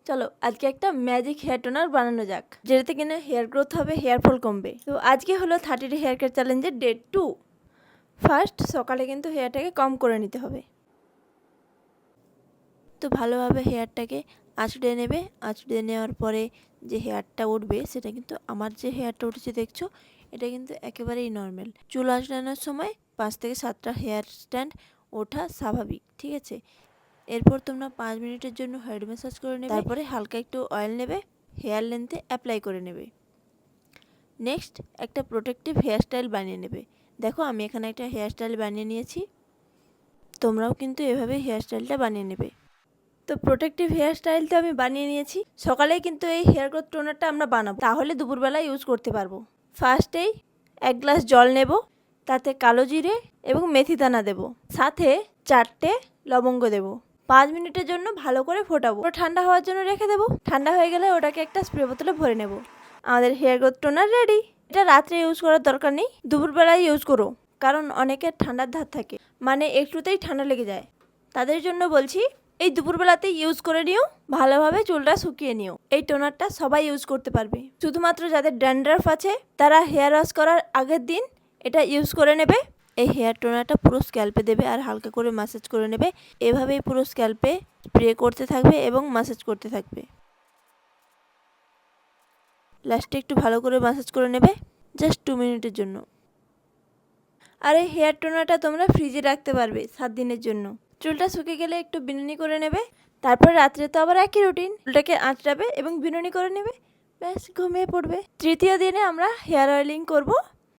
চলো আজকে একটা ম্যাজিক হেয়ার টোনার বানানো যাক, যেটাতে কিনা হেয়ার গ্রোথ হবে, হেয়ার ফল কমবে। তো আজকে হলো 30 হেয়ার কেয়ার চ্যালেঞ্জের ডে 2। ফার্স্ট সকালে কিন্তু হেয়ারটাকে কম করে নিতে হবে। তো ভালোভাবে হেয়ারটাকে আঁচড়ে নেবে। আঁচড়ে নেওয়ার পরে যে হেয়ারটা উঠবে সেটা কিন্তু আমার যে হেয়ারটা উঠেছে দেখছো, এটা কিন্তু একেবারেই নর্মাল। চুল আঁচড়ানোর সময় 5 থেকে 7টা হেয়ার স্ট্যান্ড ওঠা স্বাভাবিক, ঠিক আছে। এরপর তোমরা 5 মিনিটের জন্য হেড ম্যাসাজ করে নেবে। তারপরে হালকা একটু অয়েল নেবে, হেয়ার লেন্থে অ্যাপ্লাই করে নেবে। নেক্সট একটা প্রোটেক্টিভ হেয়ার স্টাইল বানিয়ে নেবে। দেখো আমি এখানে একটা হেয়ার স্টাইল বানিয়ে নিয়েছি, তোমরাও কিন্তু এভাবে হেয়ার স্টাইলটা বানিয়ে নেবে। তো প্রোটেক্টিভ হেয়ার স্টাইল তো আমি বানিয়ে নিয়েছি। সকালেই কিন্তু এই হেয়ার গ্রোথ টোনারটা আমরা বানাবো, তাহলে দুপুরবেলা ইউজ করতে পারবো। ফার্স্টেই 1 গ্লাস জল নেব, তাতে কালো জিরে এবং মেথি দানা দেব, সাথে 4টে লবঙ্গ দেব। 5 মিনিটের জন্য ভালো করে ফোটাবো, ঠান্ডা হওয়ার জন্য রেখে দেবো। ঠান্ডা হয়ে গেলে ওটাকে একটা স্প্রে বোতলে ভরে নেব। আমাদের হেয়ার গ্রোথ টোনার রেডি। এটা রাত্রে ইউজ করার দরকার নেই, দুপুরবেলায় ইউজ করো, কারণ অনেকের ঠান্ডার ধার থাকে, মানে একটুতেই ঠান্ডা লেগে যায়। তাদের জন্য বলছি এই দুপুরবেলাতেই ইউজ করে নিও, ভালোভাবে চুলটা শুকিয়ে নিও। এই টোনারটা সবাই ইউজ করতে পারবে, শুধুমাত্র যাদের ড্যান্ড্রাফ আছে তারা হেয়ার ওয়াশ করার আগের দিন এটা ইউজ করে নেবে। এই হেয়ার টোনারটা পুরো স্ক্যাল্পে দেবে আর হালকা করে ম্যাসাজ করে নেবে। এভাবেই পুরো স্ক্যাল্পে স্প্রে করতে থাকবে এবং ম্যাসাজ করতে থাকবে। লাস্টে একটু ভালো করে ম্যাসাজ করে নেবে, জাস্ট 2 মিনিটের জন্য। আর এই হেয়ার টোনারটা তোমরা ফ্রিজে রাখতে পারবে 7 দিনের জন্য। চুলটা শুকিয়ে গেলে একটু বিনুনি করে নেবে, তারপর রাত্রে তো আবার একই রুটিন, চুলটাকে আঁচড়াবে এবং বিনুনি করে নেবে, ব্যাস ঘুমিয়ে পড়বে। তৃতীয় দিনে আমরা হেয়ার অয়েলিং করব।